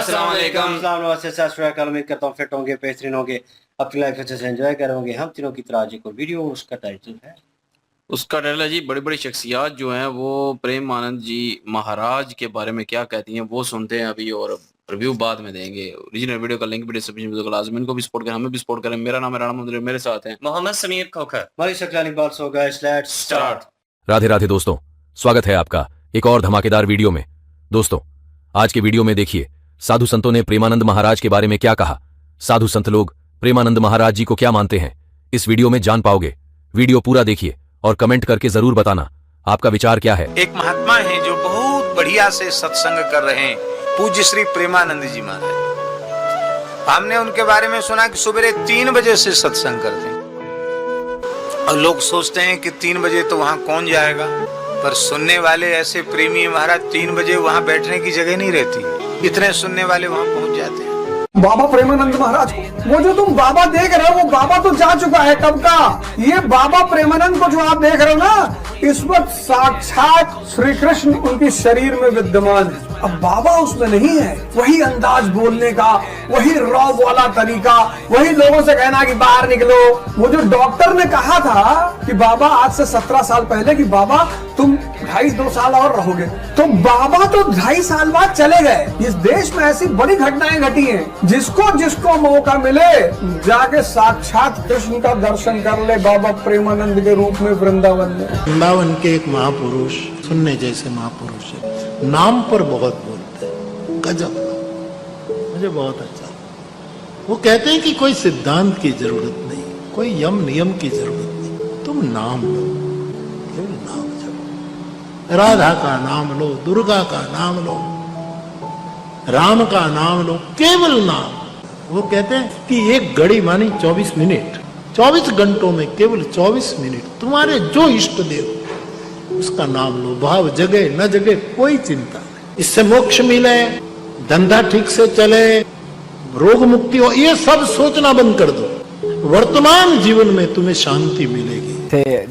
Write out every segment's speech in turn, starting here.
अस्सलाम वालेकुम। नमस्ते, सत श्री अकाल। उम्मीद करता हूँ फिट होंगे, बेहतरीन होंगे, अपनी लाइफ अच्छे से एंजॉय करोगे। हम तीनों की तरह आज एक और वीडियो, उसका टाइटल है जी बड़ी बड़ी शख्सियात जो हैं वो प्रेमानंद जी महाराज के बारे में क्या कहती हैं वो सुनते हैं अभी, और रिव्यू बाद में देंगे। ओरिजिनल वीडियो का लिंक भी डिस्क्रिप्शन में लाजमी, इनको भी सपोर्ट करें, हमें भी सपोर्ट करें। मेरा नाम है राणा मंदिर, मेरे साथ हैं मोहम्मद समीर खोखर, हमारी शक्लानी बात। So guys, let's start. Radhe Radhe दोस्तों, स्वागत है आपका एक और धमाकेदार वीडियो में। दोस्तों, आज के वीडियो में देखिए साधु संतों ने प्रेमानंद महाराज के बारे में क्या कहा। साधु संत लोग प्रेमानंद महाराज जी को क्या मानते हैं, इस वीडियो में जान पाओगे। वीडियो पूरा देखिए और कमेंट करके जरूर बताना आपका विचार क्या है। एक महात्मा है जो बहुत बढ़िया से सत्संग कर रहे हैं, पूज्य श्री प्रेमानंद जी महाराज। हमने उनके बारे में सुना कि सुबह 3 बजे से सत्संग करते हैं, और लोग सोचते हैं कि 3 बजे तो वहां कौन जाएगा, पर सुनने वाले ऐसे प्रेमी महाराज 3 बजे वहां बैठने की जगह नहीं रहती, इतने सुनने वाले वहां पहुंच जाते हैं। बाबा प्रेमानंद महाराज, वो जो तुम बाबा देख रहे हो वो बाबा तो जा चुका है कब का। ये बाबा प्रेमानंद को जो आप देख रहे हो ना, इस वक्त साक्षात श्री कृष्ण उनके शरीर में विद्यमान है। अब बाबा उसमें नहीं है। वही अंदाज बोलने का, वही रौब वाला तरीका, वही लोगों से कहना कि बाहर निकलो। वो जो डॉक्टर ने कहा था कि बाबा आज से 17 साल पहले कि बाबा तुम 2.5-2 साल और रहोगे, तो बाबा तो 2.5 साल बाद चले गए। इस देश में ऐसी बड़ी घटनाएं घटी हैं, जिसको जिसको मौका मिले जाके साक्षात कृष्ण का दर्शन कर ले बाबा प्रेमानंद के रूप में वृंदावन में। वृंदावन के एक महापुरुष, सुनने जैसे महापुरुष है, नाम पर बहुत बोलते हैं, गजब, मुझे बहुत अच्छा। वो कहते हैं कि कोई सिद्धांत की जरूरत नहीं, कोई यम नियम की जरूरत नहीं, तुम नाम लो, केवल नाम जपो। राधा का नाम लो, दुर्गा का नाम लो, राम का नाम लो, केवल नाम। वो कहते हैं कि एक घड़ी मानी 24 मिनट, 24 घंटों में केवल 24 मिनट तुम्हारे जो इष्ट देव उसका नाम लो। भाव जगे न जगे कोई चिंता नहीं, इससे मोक्ष मिले, धंधा ठीक से चले, रोग मुक्ति हो, ये सब सोचना बंद कर दो। वर्तमान जीवन में तुम्हें शांति मिलेगी।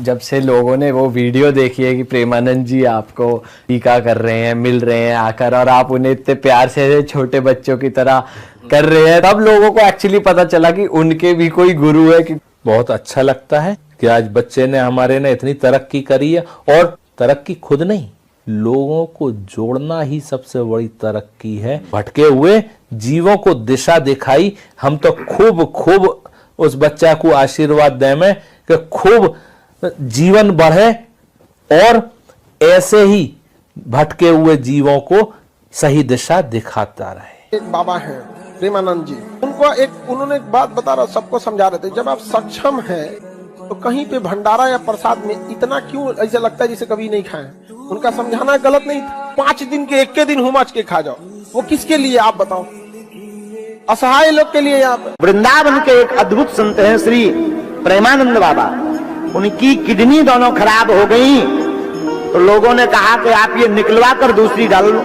जब से लोगों ने वो वीडियो देखी है कि प्रेमानंद जी आपको टीका कर रहे हैं, मिल रहे हैं आकर, और आप उन्हें इतने प्यार से छोटे बच्चों की तरह कर रहे हैं, तब लोगों को एक्चुअली पता चला कि उनके भी कोई गुरु है। कि बहुत अच्छा लगता है कि आज बच्चे ने हमारे ने इतनी तरक्की करी है, और तरक्की खुद नहीं, लोगों को जोड़ना ही सबसे बड़ी तरक्की है। भटके हुए जीवों को दिशा दिखाई। हम तो खूब उस बच्चा को आशीर्वाद दें में कि खूब जीवन बढ़े और ऐसे ही भटके हुए जीवों को सही दिशा दिखाता रहे। एक बाबा है प्रेमानंद जी, उन्होंने एक बात बता रहा, सबको समझा रहे थे, जब आप सक्षम हैं तो कहीं पे भंडारा या प्रसाद में इतना क्यों ऐसा लगता है जैसे कभी नहीं खाए। उनका समझाना गलत नहीं था। 5 दिन के 1 दिन हुमाच के खा जाओ, वो किसके लिए आप बताओ? असहाय लोग के लिए। यहाँ पे वृंदावन के एक अद्भुत संत हैं श्री प्रेमानंद बाबा। उनकी किडनी दोनों खराब हो गई, तो लोगों ने कहा कि आप ये निकलवा कर दूसरी डाल लो।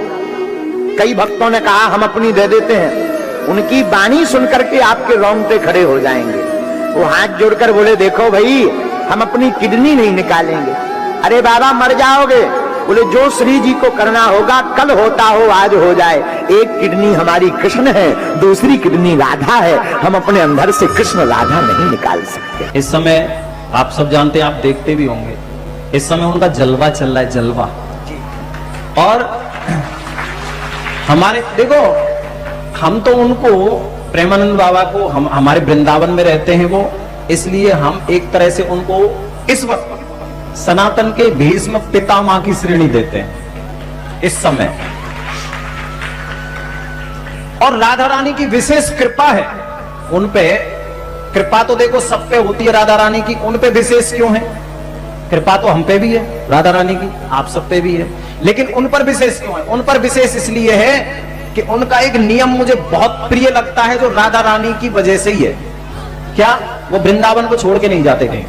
कई भक्तों ने कहा हम अपनी दे देते हैं। उनकी वाणी सुनकर के आपके रोंगटे खड़े हो जाएंगे। वो हाथ जोड़कर बोले, देखो भाई, हम अपनी किडनी नहीं निकालेंगे। अरे बाबा मर जाओगे। बोले, जो श्री जी को करना होगा, कल होता हो आज हो जाए। एक किडनी हमारी कृष्ण है, दूसरी किडनी राधा है, हम अपने अंदर से कृष्ण राधा नहीं निकाल सकते। इस समय आप सब जानते हैं, आप देखते भी होंगे, इस समय उनका जलवा चल रहा है, जलवा। और हमारे देखो, हम तो उनको प्रेमानंद बाबा को, हम हमारे वृंदावन में रहते हैं वो, इसलिए हम एक तरह से उनको इस वक्त सनातन के भीष्म पितामह की श्रेणी देते हैं इस समय। और राधा रानी की विशेष कृपा है उन पे। कृपा तो देखो सब पे होती है राधा रानी की, उन पे विशेष क्यों है? कृपा तो हम पे भी है राधा रानी की, आप सब पे भी है, लेकिन उन पर विशेष क्यों है? उन पर विशेष इसलिए है कि उनका एक नियम मुझे बहुत प्रिय लगता है, जो राधा रानी की वजह से ही है। क्या? वो वृंदावन को छोड़ के नहीं जाते कहीं।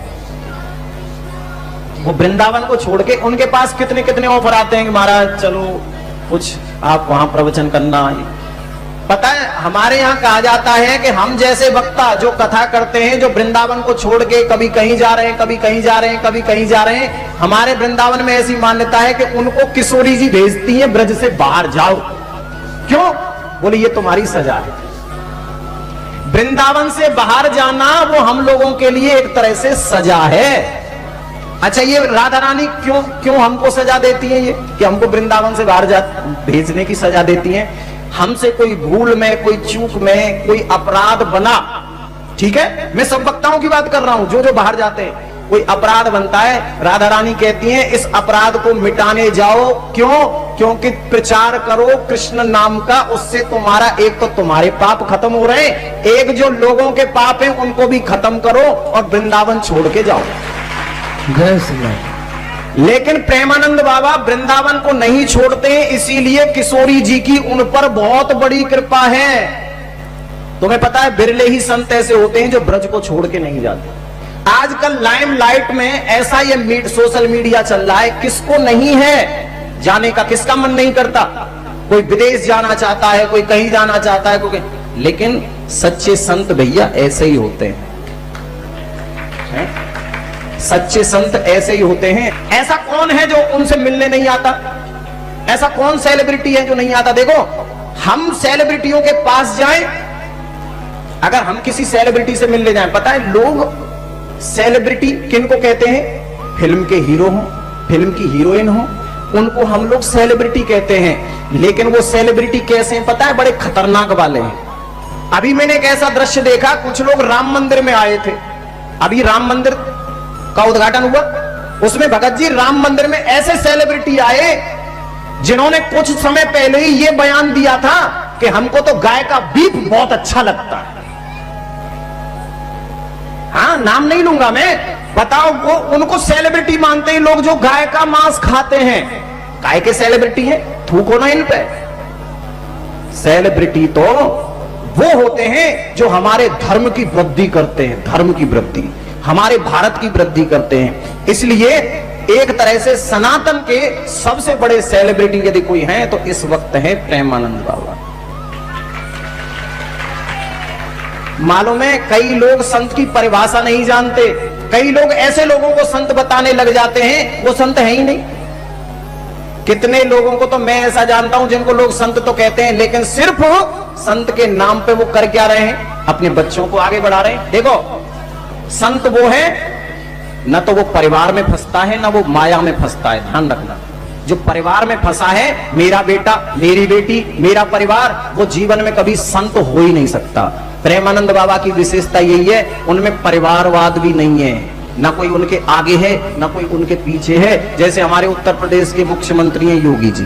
वो वृंदावन को छोड़ के, उनके पास कितने कितने ऑफर आते हैं कि महाराज चलो कुछ आप वहां प्रवचन करना। पता है, हमारे यहाँ कहा जाता है कि हम जैसे वक्ता जो कथा करते हैं, जो वृंदावन को छोड़ के कभी कहीं जा रहे हैं, कभी कहीं जा रहे हैं, कभी कहीं जा रहे हैं, हमारे वृंदावन में ऐसी मान्यता है कि उनको किशोरी जी भेजती है, ब्रज से बाहर जाओ। क्यों? बोले ये तुम्हारी सजा है। वृंदावन से बाहर जाना वो हम लोगों के लिए एक तरह से सजा है। अच्छा, ये राधा रानी क्यों हमको सजा देती है? ये कि हमको वृंदावन से बाहर भेजने की सजा देती है। हमसे कोई भूल में, कोई चूक में, कोई अपराध बना, ठीक है, मैं सब वक्ताओं की बात कर रहा हूं, जो बाहर जाते हैं, कोई अपराध बनता है, राधा रानी कहती हैं इस अपराध को मिटाने जाओ। क्यों? क्योंकि प्रचार करो कृष्ण नाम का, उससे तुम्हारा एक तो तुम्हारे पाप खत्म हो रहे हैं, एक जो लोगों के पाप हैं उनको भी खत्म करो और वृंदावन छोड़ के जाओ। जय श्री राम। लेकिन प्रेमानंद बाबा वृंदावन को नहीं छोड़ते, इसीलिए किशोरी जी की उन पर बहुत बड़ी कृपा है। तुम्हें पता है बिरले ही संत ऐसे होते हैं जो ब्रज को छोड़ के नहीं जाते। आजकल लाइमलाइट में ऐसा ये सोशल मीडिया चल रहा है, किसको नहीं है जाने का, किसका मन नहीं करता? कोई विदेश जाना चाहता है, कोई कहीं जाना चाहता है, कोई, लेकिन सच्चे संत भैया ऐसे ही होते हैं, सच्चे संत ऐसे ही होते हैं। ऐसा कौन है जो उनसे मिलने नहीं आता? ऐसा कौन सेलिब्रिटी है जो नहीं आता? देखो, हम सेलिब्रिटियों के पास जाएं, अगर हम किसी सेलिब्रिटी से मिलने जाएं, पता है लोग सेलिब्रिटी किनको कहते हैं? फिल्म के हीरो हो, फिल्म की हीरोइन हो, उनको हम लोग सेलिब्रिटी कहते हैं। लेकिन वो सेलिब्रिटी कैसे हैं पता है? बड़े खतरनाक वाले हैं। अभी मैंने एक ऐसा दृश्य देखा, कुछ लोग राम मंदिर में आए थे, अभी राम मंदिर का उद्घाटन हुआ, उसमें भगत जी राम मंदिर में ऐसे सेलिब्रिटी आए जिन्होंने कुछ समय पहले ही ये बयान दिया था कि हमको तो गाय का बीफ बहुत अच्छा लगता है। हाँ, नाम नहीं लूंगा मैं, बताओ, वो उनको सेलिब्रिटी मानते हैं लोग जो गाय का मांस खाते हैं। गाय के सेलिब्रिटी हैं, थूको ना इन पे। सेलिब्रिटी तो वो होते हैं जो हमारे धर्म की वृद्धि करते हैं, धर्म की वृद्धि, हमारे भारत की वृद्धि करते हैं। इसलिए एक तरह से सनातन के सबसे बड़े सेलिब्रिटी यदि कोई है तो इस वक्त है प्रेमानंद बाबा। मालूम है, कई लोग संत की परिभाषा नहीं जानते, कई लोग ऐसे लोगों को संत बताने लग जाते हैं, वो संत है ही नहीं। कितने लोगों को तो मैं ऐसा जानता हूं जिनको लोग संत तो कहते हैं, लेकिन सिर्फ संत के नाम पे वो कर क्या रहे हैं? अपने बच्चों को आगे बढ़ा रहे हैं। देखो, संत वो है न तो वो परिवार में फंसता है, न वो माया में फंसता है। ध्यान रखना, जो परिवार में फंसा है, मेरा बेटा, मेरी बेटी, मेरा परिवार, वो जीवन में कभी संत हो ही नहीं सकता। प्रेमानंद बाबा की विशेषता यही है, उनमें परिवारवाद भी नहीं है, ना कोई उनके आगे है ना कोई उनके पीछे है। जैसे हमारे उत्तर प्रदेश के मुख्यमंत्री हैं योगी जी,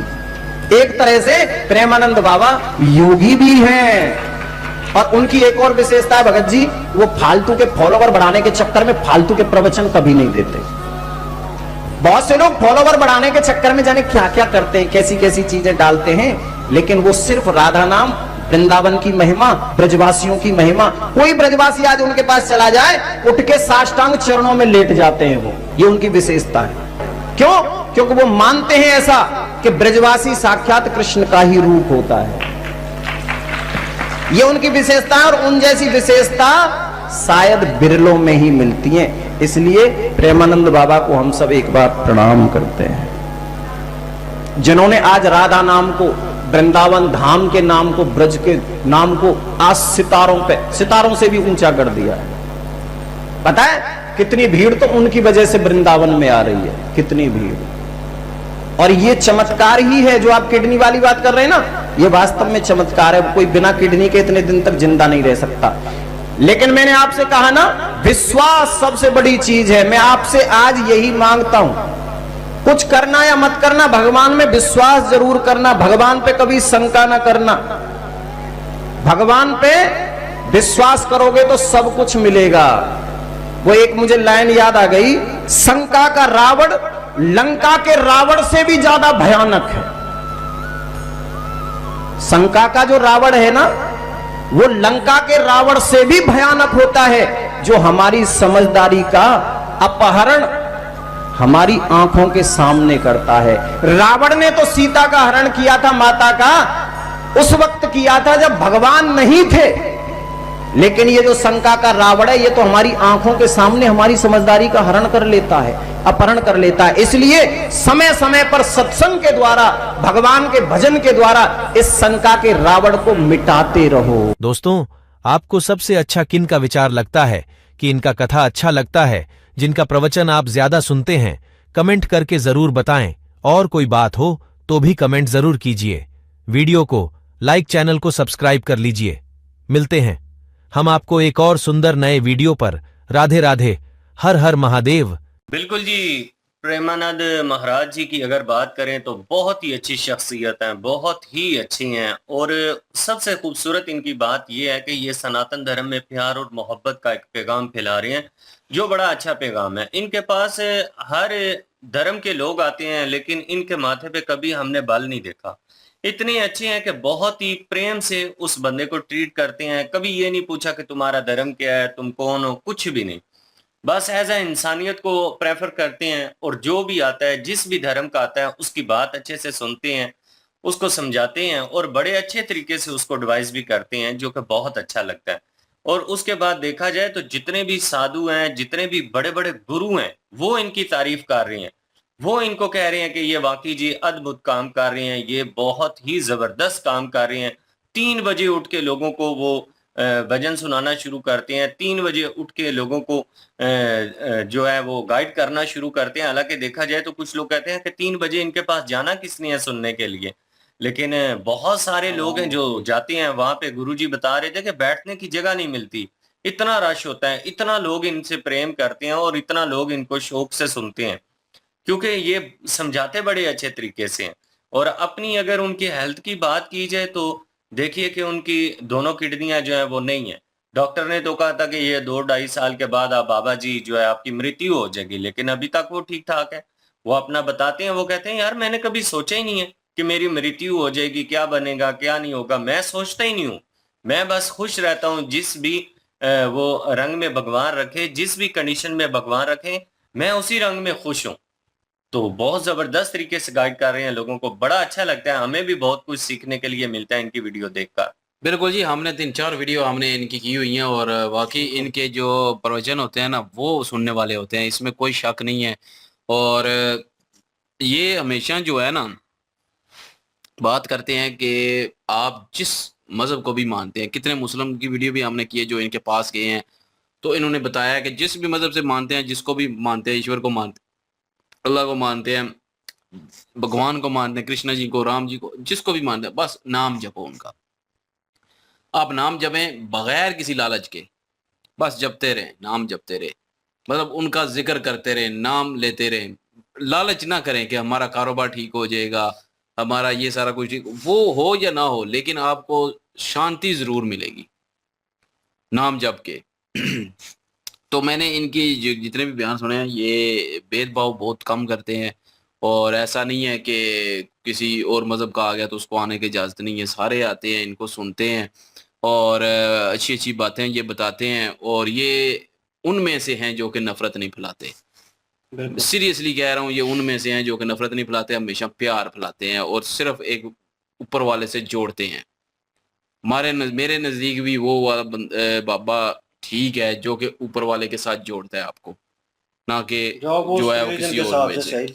एक तरह से प्रेमानंद बाबा योगी भी हैं। और उनकी एक और विशेषता है भगत जी, वो फालतू के फॉलोवर बढ़ाने के चक्कर में फालतू के प्रवचन कभी नहीं देते। बहुत से लोग फॉलोवर बढ़ाने के चक्कर में जाने क्या क्या करते हैं, कैसी कैसी चीजें डालते हैं, लेकिन वो सिर्फ राधा नाम, वृंदावन की महिमा, ब्रजवासियों की महिमा। कोई ब्रजवासी आज उनके पास चला जाए, उठ के साष्टांग चरणों में लेट जाते हैं वो, ये उनकी विशेषता है। क्यों? क्योंकि वो मानते हैं ऐसा कि ब्रजवासी साक्षात कृष्ण का ही रूप होता है। ये उनकी विशेषता है, और उन जैसी विशेषता शायद बिरलों में ही मिलती हैं। इसलिए प्रेमानंद बाबा को हम सब एक बार प्रणाम करते हैं, जिन्होंने आज राधा नाम को, वृंदावन धाम के नाम को, ब्रज के नाम को आज सितारों से भी ऊंचा कर दिया है। पता है कितनी भीड़ तो उनकी वजह से वृंदावन में आ रही है, कितनी भीड़। और ये चमत्कार ही है जो आप किडनी वाली बात कर रहे हैं ना, ये वास्तव में चमत्कार है। कोई बिना किडनी के इतने दिन तक जिंदा नहीं रह सकता। लेकिन मैंने आपसे कहा ना, विश्वास सबसे बड़ी चीज है। मैं आपसे आज यही मांगता हूं, कुछ करना या मत करना, भगवान में विश्वास जरूर करना, भगवान पे कभी शंका ना करना। भगवान पे विश्वास करोगे तो सब कुछ मिलेगा। वो एक मुझे लाइन याद आ गई, शंका का रावण लंका के रावण से भी ज्यादा भयानक है। शंका का जो रावण है ना, वो लंका के रावण से भी भयानक होता है, जो हमारी समझदारी का अपहरण हमारी आंखों के सामने करता है। रावण ने तो सीता का हरण किया था, माता का, उस वक्त किया था जब भगवान नहीं थे। लेकिन ये जो शंका का रावण है, ये तो हमारी आंखों के सामने हमारी समझदारी का हरण कर लेता है। अपहरण कर लेता है। इसलिए समय समय पर सत्संग के द्वारा, भगवान के भजन के द्वारा इस शंका के रावण को मिटाते रहो। दोस्तों, आपको सबसे अच्छा किन का विचार लगता है कि इनका कथा अच्छा लगता है, जिनका प्रवचन आप ज्यादा सुनते हैं? कमेंट करके जरूर बताएं। और कोई बात हो तो भी कमेंट जरूर कीजिए। वीडियो को लाइक, चैनल को सब्सक्राइब कर लीजिए। मिलते हैं हम आपको एक और सुंदर नए वीडियो पर। राधे राधे, हर हर महादेव। बिल्कुल जी, प्रेमानंद महाराज जी की अगर बात करें तो बहुत ही अच्छी शख्सियत हैं, बहुत ही अच्छी हैं। और सबसे खूबसूरत इनकी बात यह है कि ये सनातन धर्म में प्यार और मोहब्बत का एक पैगाम फैला रहे हैं, जो बड़ा अच्छा पैगाम है। इनके पास हर धर्म के लोग आते हैं, लेकिन इनके माथे पे कभी हमने बाल नहीं देखा। इतने अच्छे हैं कि बहुत ही प्रेम से उस बंदे को ट्रीट करते हैं। कभी ये नहीं पूछा कि तुम्हारा धर्म क्या है, तुम कौन हो, कुछ भी नहीं। बस एज ए इंसानियत को प्रेफर करते हैं, और जो भी आता है, जिस भी धर्म का आता है, उसकी बात अच्छे से सुनते हैं, उसको समझाते हैं और बड़े अच्छे तरीके से उसको एडवाइस भी करते हैं, जो कि बहुत अच्छा लगता है। और उसके बाद देखा जाए तो जितने भी साधु हैं, जितने भी बड़े बड़े गुरु हैं, वो इनकी तारीफ कर रहे हैं। वो इनको कह रहे हैं कि ये वाकई जी अद्भुत काम कर रहे हैं, ये बहुत ही जबरदस्त काम कर रहे हैं। 3 बजे उठ के लोगों को वो भजन सुनाना शुरू करते हैं। 3 बजे उठ के लोगों को जो है वो गाइड करना शुरू करते हैं। हालांकि देखा जाए तो कुछ लोग कहते हैं कि 3 बजे इनके पास जाना किसने है सुनने के लिए, लेकिन बहुत सारे लोग हैं जो जाते हैं। वहां पे गुरुजी बता रहे थे कि बैठने की जगह नहीं मिलती, इतना रश होता है, इतना लोग इनसे प्रेम करते हैं और इतना लोग इनको शौक से सुनते हैं, क्योंकि ये समझाते बड़े अच्छे तरीके से हैं। और अपनी अगर उनकी हेल्थ की बात की जाए तो देखिए कि उनकी दोनों किडनियां जो है वो नहीं है। डॉक्टर ने तो कहा था कि ये 2-2.5 साल के बाद आप बाबा जी जो है आपकी मृत्यु हो जाएगी, लेकिन अभी तक वो ठीक ठाक है। वो अपना बताते हैं, वो कहते हैं यार मैंने कभी सोचा ही नहीं है कि मेरी मृत्यु हो जाएगी, क्या बनेगा क्या नहीं होगा, मैं सोचता ही नहीं हूँ। मैं बस खुश रहता हूँ, जिस भी वो रंग में भगवान रखे, जिस भी कंडीशन में भगवान रखे, मैं उसी रंग में खुश हूँ। तो बहुत जबरदस्त तरीके से गाइड कर रहे हैं लोगों को, बड़ा अच्छा लगता है। हमें भी बहुत कुछ सीखने के लिए मिलता है इनकी वीडियो देखकर। बिल्कुल जी, हमने 3-4 वीडियो हमने इनकी की हुई हैं, और वाकई इनके जो प्रवचन होते हैं ना, वो सुनने वाले होते हैं, इसमें कोई शक नहीं है। और ये हमेशा जो है ना बात करते हैं कि आप जिस मज़हब को भी मानते हैं, कितने मुस्लिम की वीडियो भी हमने की है जो इनके पास गए हैं, तो इन्होंने बताया कि जिस भी मज़हब से मानते हैं, जिसको भी मानते हैं, ईश्वर को मानते हैं, अल्लाह को मानते हैं, भगवान को मानते हैं, कृष्ण जी को, राम जी को, जिसको भी मानते हैं, बस नाम जपो उनका। आप नाम जपें बगैर किसी लालच के, बस जपते रहें, नाम जपते रहे, मतलब उनका जिक्र करते रहें, नाम लेते रहें। लालच ना करें कि हमारा कारोबार ठीक हो जाएगा, हमारा ये सारा कुछ ठीक, वो हो या ना हो, लेकिन आपको शांति जरूर मिलेगी नाम जप के। तो मैंने इनकी जितने भी बयान सुने हैं, ये भेदभाव बहुत कम करते हैं, और ऐसा नहीं है कि किसी और मज़हब का आ गया तो उसको आने की इजाज़त नहीं है। सारे आते हैं, इनको सुनते हैं, और अच्छी अच्छी बातें ये बताते हैं, और ये उनमें से हैं जो कि नफ़रत नहीं फैलाते। सीरियसली कह रहा हूँ, ये उनमें से हैं जो कि नफ़रत नहीं फैलाते, हमेशा प्यार फैलाते हैं, और सिर्फ एक ऊपर वाले से जोड़ते हैं। मेरे नज़दीक भी वो वाला बाबा ठीक है जो कि ऊपर वाले के साथ जोड़ता है आपको, ना कि जो है वो किसी और में से,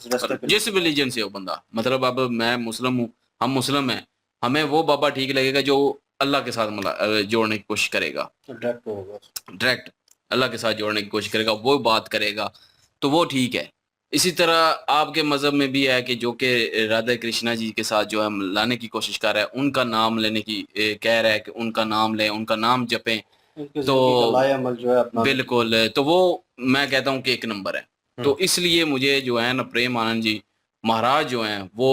जिस रिलीजन से हो बंदा। मतलब अब मैं मुस्लिम हूँ, हम मुस्लिम हैं, हमें वो बाबा ठीक लगेगा जो अल्लाह के साथ जोड़ने की कोशिश करेगा, डायरेक्ट अल्लाह के साथ जोड़ने की कोशिश करेगा, वो बात करेगा, तो वो ठीक है। इसी तरह आपके मज़हब में भी है कि जो कि राधा कृष्णा जी के साथ जो है लाने की कोशिश कर रहा है, उनका नाम लेने की कह रहा है कि उनका नाम लें, उनका नाम जपें, तो जो है अपना बिल्कुल, तो वो मैं कहता हूँ कि एक नंबर है। तो इसलिए मुझे जो है ना प्रेम आनंद जी महाराज जो हैं वो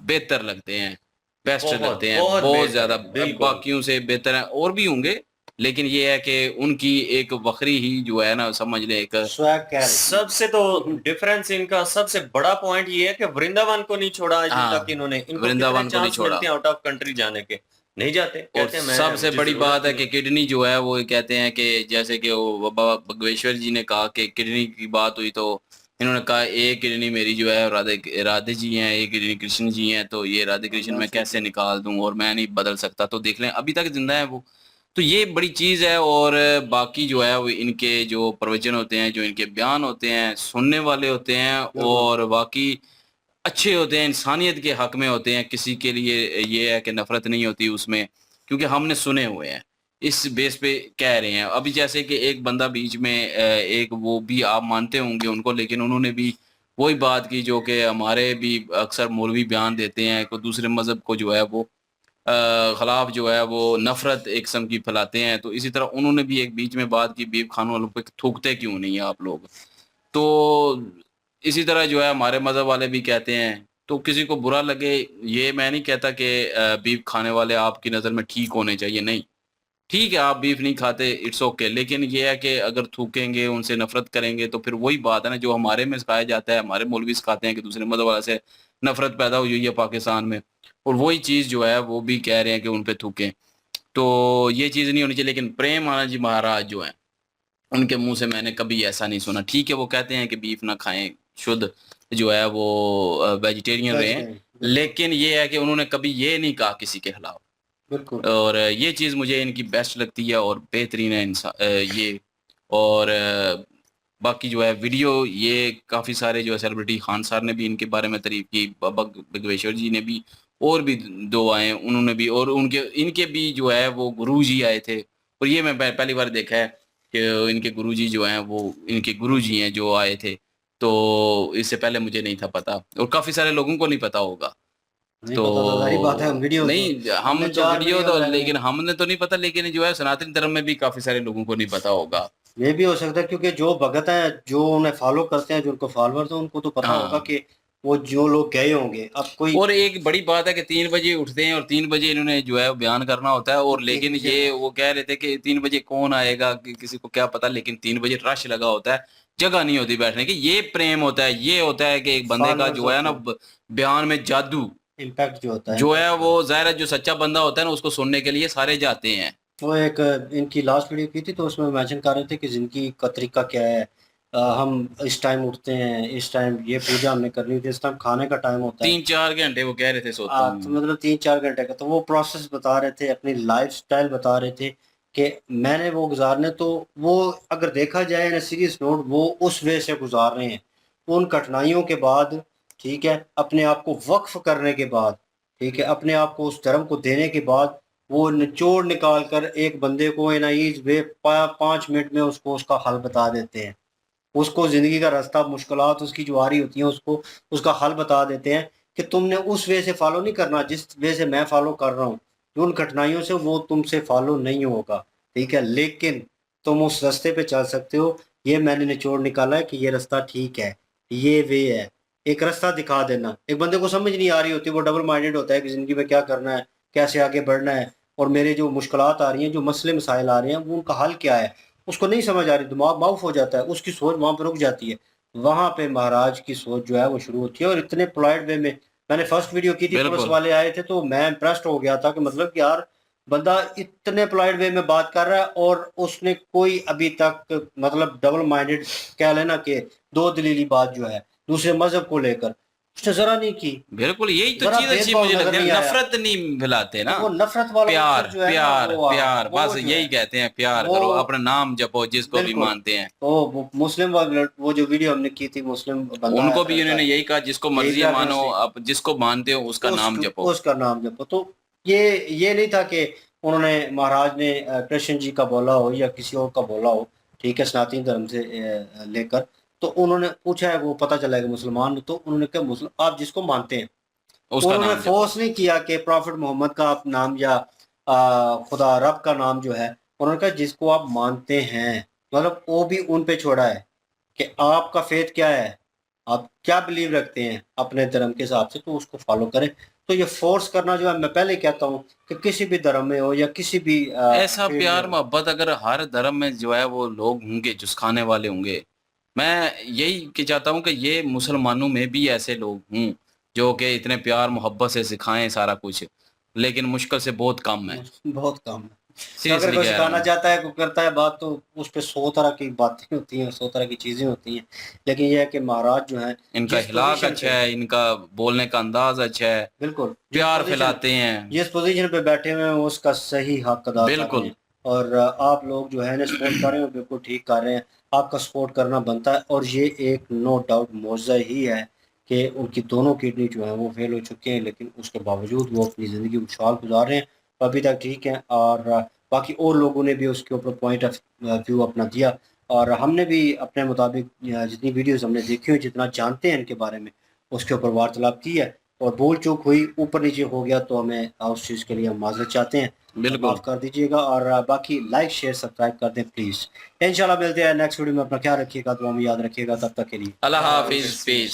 बेहतर लगते हैं, बेस्ट लगते हैं, बहुत ज्यादा, बाकियों से बेहतर है। और भी होंगे, लेकिन ये है कि उनकी एक बकरी ही जो है ना, समझ ले एक सबसे तो डिफरेंस इनका सबसे बड़ा पॉइंट ये है कि वृंदावन को नहीं छोड़ा आज तक इन्होंने। वृंदावन को नहीं छोड़ा, आउट ऑफ कंट्री जाने के नहीं जाते। और सबसे बड़ी बात है कि किडनी जो है वो कहते हैं कि जैसे कि वो बाबा बगवेश्वर जी ने कहा कि किडनी की बात हुई तो इन्होंने कहा एक किडनी मेरी जो है राधे जी हैं, एक किडनी कृष्ण जी हैं, तो ये राधे कृष्ण मैं कैसे निकाल दूं और मैं नहीं बदल सकता। तो देख लें अभी तक जिंदा है वो, तो ये बड़ी चीज़ है। और बाकी जो है वो इनके जो प्रवचन होते हैं, जो इनके बयान होते हैं, सुनने वाले होते हैं और बाकी अच्छे होते हैं, इंसानियत के हक में होते हैं। किसी के लिए ये है कि नफरत नहीं होती उसमें, क्योंकि हमने सुने हुए हैं, इस बेस पे कह रहे हैं। अभी जैसे कि एक बंदा बीच में एक वो भी आप मानते होंगे उनको, लेकिन उन्होंने भी वही बात की जो कि हमारे भी अक्सर मौलवी बयान देते हैं कि दूसरे मज़हब को जो है वो खिलाफ जो है वो नफरत एक किस्म की फैलाते हैं। तो इसी तरह उन्होंने भी एक बीच में बात की, बीफ खानों वालों पे थूकते क्यों नहीं है आप लोग। तो इसी तरह जो है हमारे मज़हब वाले भी कहते हैं। तो किसी को बुरा लगे, ये मैं नहीं कहता कि बीफ खाने वाले आपकी नज़र में ठीक होने चाहिए, नहीं, ठीक है आप बीफ नहीं खाते, इट्स ओके, लेकिन ये है कि अगर थूकेंगे, उनसे नफरत करेंगे तो फिर वही बात है ना जो हमारे में सिखाया जाता है, हमारे मौलवी सिखाते हैं कि दूसरे मज़हब वाले से नफरत पैदा हुई है पाकिस्तान में, और वही चीज़ जो है वो भी कह रहे हैं कि उन पे थूकें। तो ये चीज़ नहीं होनी चाहिए। लेकिन प्रेम आनंद जी महाराज जो हैं, उनके मुंह से मैंने कभी ऐसा नहीं सुना। ठीक है वो कहते हैं कि बीफ ना खाएं, शुद्ध जो है वो वेजिटेरियन रहें, लेकिन ये है कि उन्होंने कभी ये नहीं कहा किसी के खिलाफ। बिल्कुल। और ये चीज़ मुझे इनकी बेस्ट लगती है और बेहतरीन है ये। और बाकी जो है वीडियो ये काफ़ी सारे जो है सेलिब्रिटी, खान सर ने भी इनके बारे में तारीफ की, बाबा बगवेश्वर जी ने भी, और भी 2 आए उन्होंने भी, और उनके इनके भी जो है वो गुरुजी आए थे। और ये मैं पहली बार देखा है कि इनके गुरुजी जो हैं वो इनके गुरुजी हैं जो आए थे। तो इससे पहले मुझे नहीं था पता, और काफ़ी सारे लोगों को नहीं पता होगा। नहीं तो पता, जाहिर बात है, हम वीडियो नहीं, हम हमने तो 4 वीडियो वीडियो तो, बनाई लेकिन हमने तो नहीं पता, लेकिन जो है सनातन धर्म में भी काफ़ी सारे लोगों को नहीं पता होगा। ये भी हो सकता है क्योंकि जो भगत हैं, जो उन्हें फॉलो करते हैं, जो उनको फॉलोअर्स हैं, उनको तो पता होगा हाँ। कि वो जो लोग गए होंगे। अब कोई और एक बड़ी बात है कि 3 बजे उठते हैं और 3 बजे इन्होंने जो है बयान करना होता है, और लेकिन ये वो कह रहे थे कि 3 बजे कौन आएगा कि किसी को क्या पता, लेकिन 3 बजे रश लगा होता है, जगह नहीं होती बैठने की। ये प्रेम होता है, ये होता है कि एक बंदे का जो है ना बयान में जादू इम्पैक्ट जो होता है, जो है वो ज़ाहिर है, जो सच्चा बंदा होता है ना उसको सुनने के लिए सारे जाते हैं। वो एक इनकी लास्ट वीडियो की थी तो उसमें मेंशन कर रहे थे कि जिंदगी का तरीका क्या है। हम इस टाइम उठते हैं, इस टाइम ये पूजा हमने करनी थी, इस टाइम खाने का टाइम होता है। 3-4 घंटे वो कह रहे थे सोता तो हूँ। मतलब 3-4 घंटे का तो वो प्रोसेस बता रहे थे, अपनी लाइफ स्टाइल बता रहे थे कि मैंने वो गुजारने। तो वो अगर देखा जाए ना सीरियस नोट, वो उस वे से गुजार रहे हैं उन कठिनाइयों के बाद, ठीक है, अपने आप को वक्फ करने के बाद, ठीक है, अपने आप को उस धर्म को देने के बाद, वो निचोड़ निकाल कर एक बंदे को इन ईज वे 5 मिनट में उसको उसका हल बता देते हैं। उसको ज़िंदगी का रास्ता, मुश्किलात उसकी जो आ रही होती हैं उसको उसका हल बता देते हैं कि तुमने उस वे से फॉलो नहीं करना जिस वे से मैं फॉलो कर रहा हूँ। उन कठिनाइयों से वो तुमसे फॉलो नहीं होगा, ठीक है, लेकिन तुम उस रास्ते पे चल सकते हो। ये मैंने निचोड़ निकाला है कि ये रास्ता ठीक है, ये वे है। एक रास्ता दिखा देना। एक बंदे को समझ नहीं आ रही होती, वो डबल माइंडेड होता है कि ज़िंदगी में क्या करना है, कैसे आगे बढ़ना है, और मेरे जो मुश्किलात आ रही हैं, जो मसले मसाइल आ रहे हैं, वो उनका हल क्या है, उसको नहीं समझ आ रही, दिमाग माउफ हो जाता है, उसकी सोच वहाँ पर रुक जाती है। वहाँ पे महाराज की सोच जो है वो शुरू होती है, और इतने पोलाइट वे में। मैंने फर्स्ट वीडियो की थी, पुलिस बिल्कुल। वाले आए थे तो मैं इम्प्रेस्ड हो गया था कि मतलब कि यार बंदा इतने पोलाइट वे में बात कर रहा है और उसने कोई अभी तक मतलब डबल माइंडेड कह लेना कि दो दलीली बात जो है दूसरे मजहब को लेकर उसने जरा नहीं की। बिल्कुल, यही तो जरा चीज़ अच्छी भेदभाव मुझे नजर लगती है, नहीं आया। नफरत नहीं फैलाते ना। वो नफरत वाला प्यार जो है ना, प्यार वो प्यार, वो बस जो यही है, कहते हैं, प्यार वो करो, अपना नाम जपो, जिसको भी बिल्कुल। मानते हैं। तो वो मुस्लिम वाले, वो जो वीडियो हमने की थी, मुस्लिम बंदा उनको भी रहता उन्होंने है, यही कहा, जिसको यही मर्जी कहा कि मानो, उसने आप जिसको मानते हो उसका नाम जपो। उसका नाम जपो। तो ये नहीं था कि उन्होंने महाराज ने कृष्ण जी का बोला हो या किसी और का बोला हो, ठीक है, सनातन धर्म से लेकर। तो उन्होंने पूछा है, वो पता चला है कि मुसलमान, तो उन्होंने कहा मुस्लिम आप जिसको मानते हैं। उसका उन्होंने नाम जपो। फोर्स नहीं किया कि प्रॉफिट मोहम्मद का आप नाम या खुदा रब का नाम जो है, उन्होंने कहा जिसको आप मानते हैं। मतलब वो भी उन पे छोड़ा है कि आपका फेथ क्या है, आप क्या बिलीव रखते हैं अपने धर्म के हिसाब से, तो उसको फॉलो करें। तो ये फोर्स करना जो है, मैं पहले कहता हूँ कि किसी भी धर्म में हो या किसी भी ऐसा फील्ड में प्यार हो। मोहब्बत अगर हर धर्म में जो है वो लोग होंगे जुस्खाने वाले होंगे, मैं यही कि चाहता हूँ कि ये मुसलमानों में भी ऐसे लोग हों जो कि इतने प्यार मोहब्बत से सिखाएं सारा कुछ, लेकिन मुश्किल से बहुत कम है। बहुत कम है। तो अगर सीरियसली कोई कह रहा सिखाना हूँ। चाहता है, कोई करता है बात, तो उस पे 100 तरह की बातें होती हैं, 100 तरह की चीजें होती हैं। लेकिन यह है कि महाराज जो है इनका जिस हिलाक पोजीशन अच्छा पे, है, इनका बोलने का अंदाज अच्छा है, बिल्कुल प्यार फैलाते हैं। जिस पोजीशन पे बैठे हुए हैं, वो उसका सही हक अदा कर रहे बिल्कुल हैं। और आप लोग जो है ना सपोर्ट कर रहे हो, बिल्कुल ठीक कर रहे हैं। आपका सपोर्ट करना बनता है और ये एक नो डाउट मौज़ा ही है कि उनकी दोनों किडनी जो है वो फेल हो चुके हैं, लेकिन उसके बावजूद वो अपनी ज़िंदगी खुशहाल गुजार रहे हैं, अभी तक ठीक है। और बाकी और लोगों ने भी उसके ऊपर पॉइंट ऑफ व्यू अपना दिया और हमने भी अपने मुताबिक जितनी वीडियोस हमने देखी हुई, जितना जानते हैं इनके बारे में, उसके ऊपर वार्तालाप की है। और भूल चूक हुई, ऊपर नीचे हो गया तो हमें उस चीज़ के लिए हम माजरत चाहते हैं, बिल्कुल। माफ़ कर दीजिएगा। और बाकी लाइक शेयर सब्सक्राइब कर दें प्लीज़। इंशाल्लाह मिलते हैं नेक्स्ट वीडियो में। अपना ख्याल रखिएगा, दुआ में याद रखिएगा। तब तक के लिए अल्लाह हाफिज, पीस।